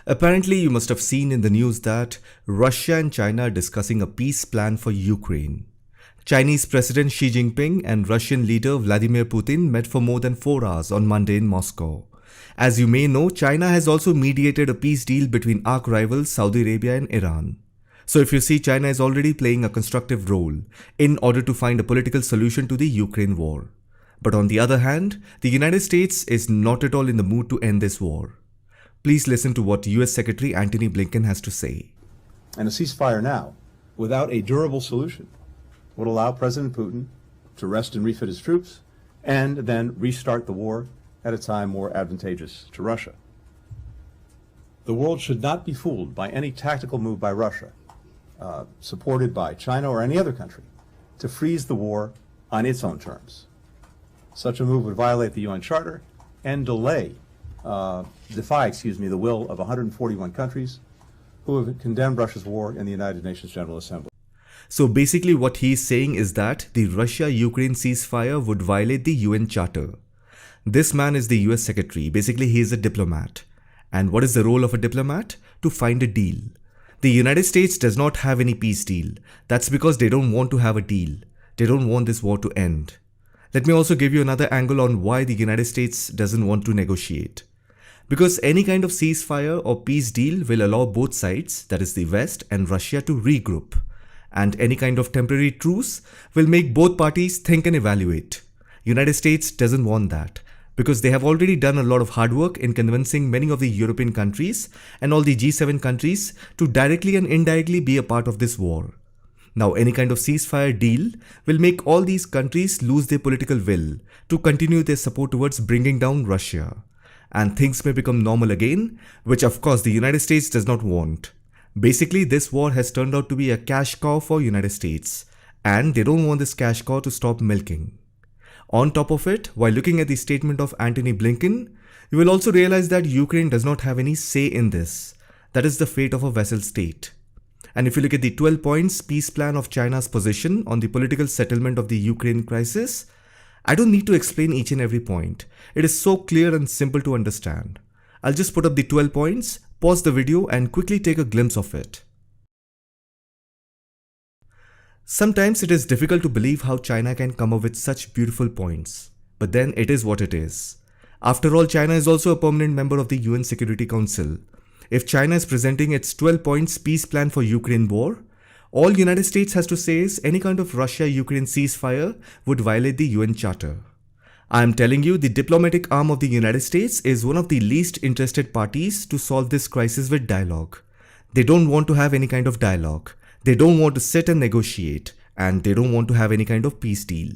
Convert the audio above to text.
Apparently, you must have seen in the news that Russia and China are discussing a peace plan for Ukraine. Chinese President Xi Jinping and Russian leader Vladimir Putin met for more than 4 hours on Monday in Moscow. As you may know, China has also mediated a peace deal between arch rivals Saudi Arabia and Iran. So if you see, China is already playing a constructive role in order to find a political solution to the Ukraine war. But on the other hand, the United States is not at all in the mood to end this war. Please listen to what US Secretary Antony Blinken has to say. And a ceasefire now, without a durable solution, would allow President Putin to rest and refit his troops and then restart the war at a time more advantageous to Russia. The world should not be fooled by any tactical move by Russia, supported by China or any other country, to freeze the war on its own terms. Such a move would violate the UN Charter and defy the will of 141 countries who have condemned Russia's war in the United Nations General Assembly. So basically what he is saying is that the Russia-Ukraine ceasefire would violate the UN Charter. This man is the US Secretary. Basically, he is a diplomat. And what is the role of a diplomat? To find a deal. The United States does not have any peace deal. That's because they don't want to have a deal. They don't want this war to end. Let me also give you another angle on why the United States doesn't want to negotiate. Because any kind of ceasefire or peace deal will allow both sides, that is the West and Russia, to regroup. And any kind of temporary truce will make both parties think and evaluate. United States doesn't want that, because they have already done a lot of hard work in convincing many of the European countries and all the G7 countries to directly and indirectly be a part of this war. Now, any kind of ceasefire deal will make all these countries lose their political will to continue their support towards bringing down Russia. And things may become normal again, which of course the United States does not want. Basically, this war has turned out to be a cash cow for United States, and they don't want this cash cow to stop milking. On top of it, while looking at the statement of Antony Blinken, you will also realize that Ukraine does not have any say in this. That is the fate of a vassal state. And if you look at the 12 points peace plan of China's position on the political settlement of the Ukraine crisis, I don't need to explain each and every point. It is so clear and simple to understand. I'll just put up the 12 points, pause the video and quickly take a glimpse of it. Sometimes it is difficult to believe how China can come up with such beautiful points. But then it is what it is. After all, China is also a permanent member of the UN Security Council. If China is presenting its 12 points peace plan for Ukraine war, all United States has to say is any kind of Russia-Ukraine ceasefire would violate the UN Charter. I am telling you, the diplomatic arm of the United States is one of the least interested parties to solve this crisis with dialogue. They don't want to have any kind of dialogue. They don't want to sit and negotiate, and they don't want to have any kind of peace deal.